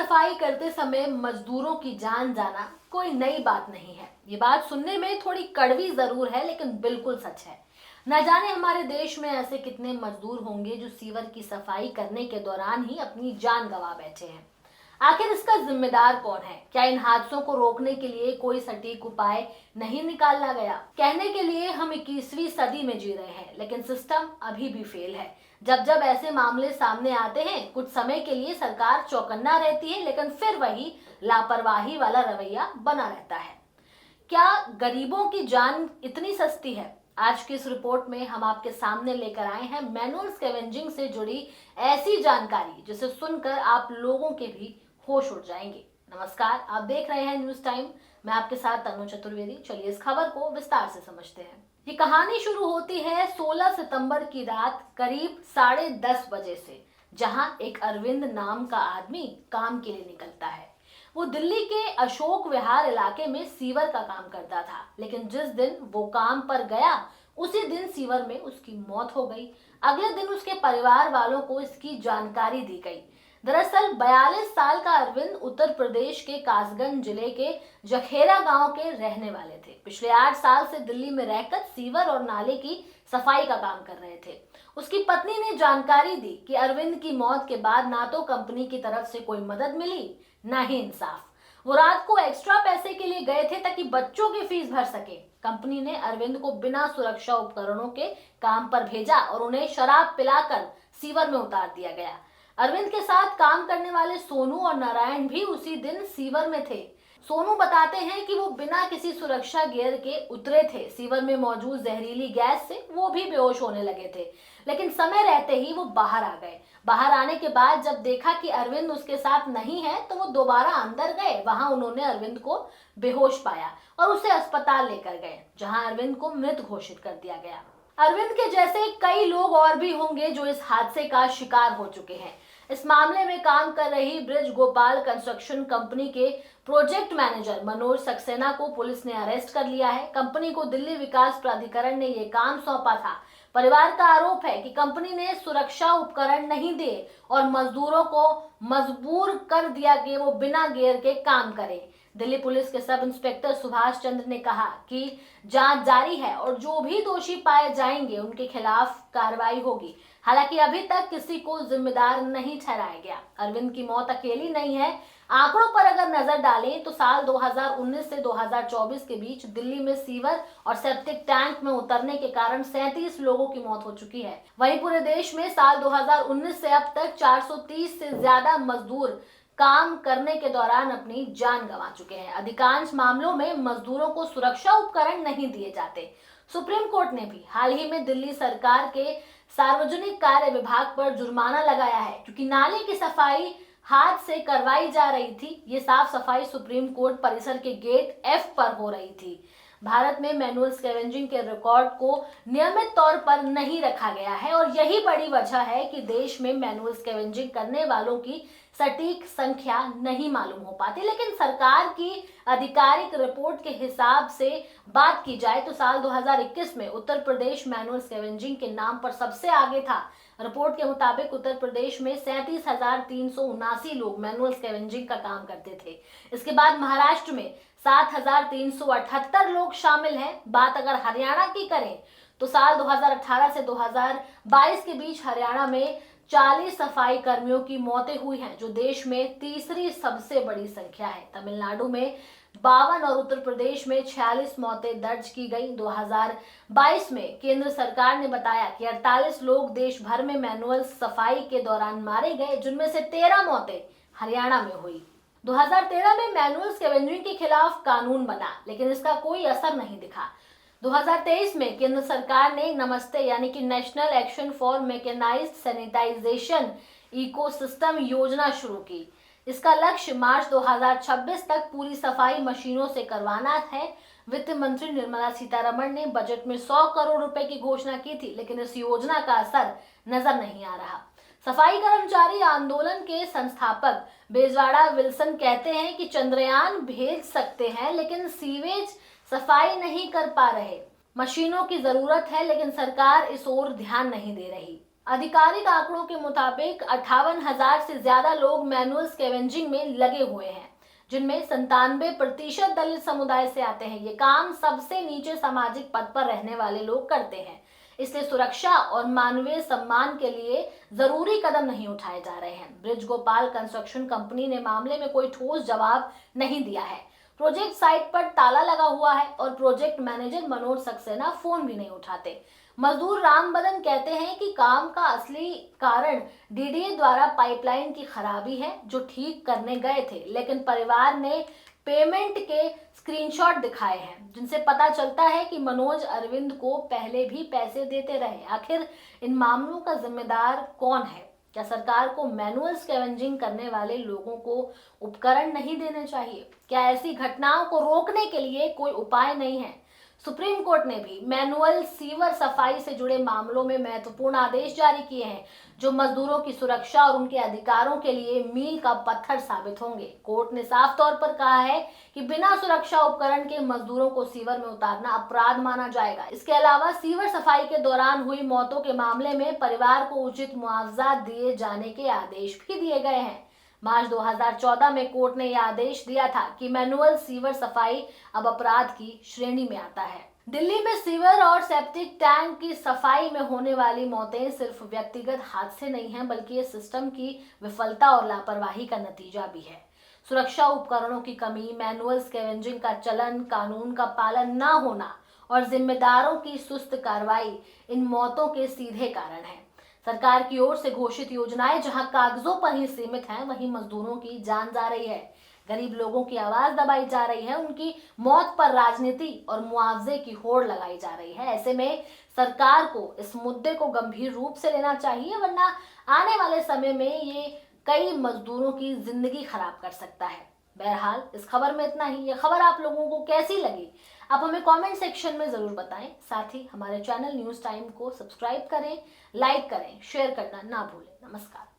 सफाई करते समय मजदूरों की जान जाना कोई नई बात नहीं है। ये बात सुनने में थोड़ी कड़वी जरूर है, लेकिन बिल्कुल सच है। न जाने हमारे देश में ऐसे कितने मजदूर होंगे जो सीवर की सफाई करने के दौरान ही अपनी जान गंवा बैठे हैं। आखिर इसका जिम्मेदार कौन है? क्या इन हादसों को रोकने के लिए कोई सटीक उपाय नहीं निकाला गया? कहने के लिए हम 21वीं सदी में जी रहे हैं, लेकिन सिस्टम अभी भी फेल है। जब जब ऐसे मामले सामने आते हैं, कुछ समय के लिए सरकार चौकन्ना रहती है, लेकिन फिर वही लापरवाही वाला रवैया बना रहता है। क्या गरीबों की जान इतनी सस्ती है? आज की इस रिपोर्ट में हम आपके सामने लेकर आए हैं मैनुअल स्कैवेंजिंग से जुड़ी ऐसी जानकारी जिसे सुनकर आप लोगों के भी होश उड़ जाएंगे। नमस्कार, आप देख रहे हैं न्यूज टाइम। मैं आपके साथ तनु चतुर्वेदी। चलिए इस खबर को विस्तार से समझते हैं। ये कहानी शुरू होती है 16 सितंबर की रात करीब 10:30 बजे से, जहां एक अरविंद नाम का आदमी काम के लिए निकलता है। वो दिल्ली के अशोक विहार इलाके में सीवर का काम करता था, लेकिन जिस दिन वो काम पर गया उसी दिन सीवर में उसकी मौत हो गई। अगले दिन उसके परिवार वालों को इसकी जानकारी दी गई। दरअसल 42 साल का अरविंद उत्तर प्रदेश के कासगंज जिले के जखेरा गांव के रहने वाले थे। पिछले 8 साल से दिल्ली में रहकर सीवर और नाले की सफाई का काम कर रहे थे। उसकी पत्नी ने जानकारी दी कि अरविंद की मौत के बाद ना तो कंपनी की तरफ से कोई मदद मिली, ना ही इंसाफ। वो रात को एक्स्ट्रा पैसे के लिए गए थे ताकि बच्चों की फीस भर सके। कंपनी ने अरविंद को बिना सुरक्षा उपकरणों के काम पर भेजा और उन्हें शराब पिलाकर सीवर में उतार दिया गया। अरविंद के साथ काम करने वाले सोनू और नारायण भी उसी दिन सीवर में थे। सोनू बताते हैं कि वो बिना किसी सुरक्षा गियर के उतरे थे। सीवर में मौजूद जहरीली गैस से वो भी बेहोश होने लगे थे, लेकिन समय रहते ही वो बाहर आ गए। बाहर आने के बाद जब देखा कि अरविंद उसके साथ नहीं है, तो वो दोबारा अंदर गए। वहां उन्होंने अरविंद को बेहोश पाया और उसे अस्पताल लेकर गए, जहां अरविंद को मृत घोषित कर दिया गया। अरविंद के जैसे कई लोग और भी होंगे जो इस हादसे का शिकार हो चुके हैं। इस मामले में काम कर रही ब्रिज गोपाल कंस्ट्रक्शन कंपनी के प्रोजेक्ट मैनेजर मनोज सक्सेना को पुलिस ने अरेस्ट कर लिया है। कंपनी को दिल्ली विकास प्राधिकरण ने यह काम सौंपा था। परिवार का आरोप है कि कंपनी ने सुरक्षा उपकरण नहीं दिए और मजदूरों को मजबूर कर दिया कि वो बिना गियर के काम करें। दिल्ली पुलिस के सब इंस्पेक्टर सुभाष चंद्र ने कहा कि जांच जारी है और जो भी दोषी पाए जाएंगे उनके खिलाफ कार्रवाई होगी। हालांकि अभी तक किसी को जिम्मेदार नहीं ठहराया गया। अरविंद की मौत अकेली नहीं है। आंकड़ों पर अगर नजर डालें तो साल 2019 से 2024 के बीच दिल्ली में सीवर और सेप्टिक टैंक में उतरने के कारण 37 लोगों की मौत हो चुकी है। वहीं पूरे देश में साल 2019 से अब तक 430 से ज्यादा मजदूर काम करने के दौरान अपनी जान गंवा चुके हैं। अधिकांश मामलों में मजदूरों को सुरक्षा उपकरण नहीं दिए जाते। सुप्रीम कोर्ट ने भी हाल ही में दिल्ली सरकार के सार्वजनिक कार्य विभाग पर जुर्माना लगाया है, क्योंकि नाले की सफाई हाथ से करवाई जा रही थी। ये साफ सफाई सुप्रीम कोर्ट परिसर के गेट F पर हो रही थी। भारत में मैनुअल स्कैवेंजिंग के रिकॉर्ड को नियमित तौर पर नहीं रखा गया है और यही बड़ी वजह है कि देश में मैनुअल स्कैवेंजिंग करने वालों की सटीक संख्या नहीं मालूम हो पाती। लेकिन सरकार की आधिकारिक रिपोर्ट के हिसाब से बात की जाए तो साल 2021 में उत्तर प्रदेश मैनुअल स्कैवेंजिंग के नाम पर सबसे आगे था। रिपोर्ट के मुताबिक उत्तर प्रदेश में 37,379 लोग मैनुअल स्कैवेंजिंग का काम करते थे। इसके बाद महाराष्ट्र में 7,378 लोग शामिल हैं। बात अगर हरियाणा की करें तो साल 2018 से 2022 के बीच हरियाणा में 40 सफाई कर्मियों की मौतें हुई हैं, जो देश में तीसरी सबसे बड़ी संख्या है। तमिलनाडु में 52 और उत्तर प्रदेश में 46 मौतें दर्ज की गई। 2022 में केंद्र सरकार ने बताया कि 48 लोग देश भर में मैनुअल सफाई के दौरान मारे गए, जिनमें से 13 मौतें हरियाणा में हुई। 2013 में मैनुअल स्कैवेंजिंग के खिलाफ कानून बना, लेकिन इसका कोई असर नहीं दिखा। 2023 में केंद्र सरकार ने नमस्ते यानी कि national action for mechanised sanitisation ecosystem योजना शुरू की। इसका लक्ष्य मार्च 2026 तक पूरी सफाई मशीनों से करवाना है। वित्त मंत्री निर्मला सीतारमण ने बजट में 100 करोड़ रुपए की घोषणा की थी, लेकिन इस योजना का असर नजर नहीं आ रहा। सफाई कर्मचारी आंदोलन के संस्थापक बेजवाड़ा विल्सन कहते हैं कि चंद्रयान भेज सकते हैं, लेकिन सीवेज सफाई नहीं कर पा रहे। मशीनों की जरूरत है, लेकिन सरकार इस ओर ध्यान नहीं दे रही। आधिकारिक आंकड़ों के मुताबिक 58,000 से ज्यादा लोग मैनुअल स्कैवेंजिंग में लगे हुए हैं, जिनमें 97% दलित समुदाय से आते हैं। ये काम सबसे नीचे सामाजिक पद पर रहने वाले लोग करते हैं, इसलिए सुरक्षा और मानवीय सम्मान के लिए जरूरी कदम नहीं उठाए जा रहे हैं। ब्रिज गोपाल कंस्ट्रक्शन कंपनी ने मामले में कोई ठोस जवाब नहीं दिया है। प्रोजेक्ट साइट पर ताला लगा हुआ है और project manager Manoj Saxena phone भी नहीं उठाते। मजदूर राम बदन कहते हैं कि काम का असली कारण डीडीए द्वारा पाइपलाइन की खराबी है, जो ठीक करने गए थे, लेकिन परिवार ने पेमेंट के स्क्रीनशॉट दिखाए हैं, जिनसे पता चलता है कि मनोज अरविंद को पहले भी पैसे देते रहे। आखिर इन मामलों का जिम्मेदार कौन है? क्या सरकार को मैनुअल स्कैवेंजिंग करने वाले लोगों को उपकरण नहीं देने चाहिए? क्या ऐसी घटनाओं को रोकने के लिए कोई उपाय नहीं है? सुप्रीम कोर्ट ने भी मैनुअल सीवर सफाई से जुड़े मामलों में महत्वपूर्ण आदेश जारी किए हैं, जो मजदूरों की सुरक्षा और उनके अधिकारों के लिए मील का पत्थर साबित होंगे। कोर्ट ने साफ तौर पर कहा है कि बिना सुरक्षा उपकरण के मजदूरों को सीवर में उतारना अपराध माना जाएगा। इसके अलावा सीवर सफाई के दौरान हुई मौतों के मामले में परिवार को उचित मुआवजा दिए जाने के आदेश भी दिए गए हैं। मार्च 2014 में कोर्ट ने यह आदेश दिया था कि मैनुअल सीवर सफाई अब अपराध की श्रेणी में आता है। दिल्ली में सीवर और सेप्टिक टैंक की सफाई में होने वाली मौतें सिर्फ व्यक्तिगत हादसे नहीं हैं, बल्कि ये सिस्टम की विफलता और लापरवाही का नतीजा भी है। सुरक्षा उपकरणों की कमी, मैनुअल स्कैवेंजिंग का चलन, कानून का पालन न होना और जिम्मेदारों की सुस्त कार्रवाई इन मौतों के सीधे कारण हैं। सरकार की ओर से घोषित योजनाएं जहां कागजों पर ही सीमित हैं, वहीं मजदूरों की जान जा रही है, गरीब लोगों की आवाज दबाई जा रही है, उनकी मौत पर राजनीति और मुआवजे की होड़ लगाई जा रही है। ऐसे में सरकार को इस मुद्दे को गंभीर रूप से लेना चाहिए, वरना आने वाले समय में ये कई मजदूरों की जिंदगी खराब कर सकता है। बहरहाल इस खबर में इतना ही। ये खबर आप लोगों को कैसी लगी, आप हमें कमेंट सेक्शन में जरूर बताएं। साथ ही हमारे चैनल न्यूज टाइम को सब्सक्राइब करें, लाइक करें, शेयर करना ना भूलें। नमस्कार।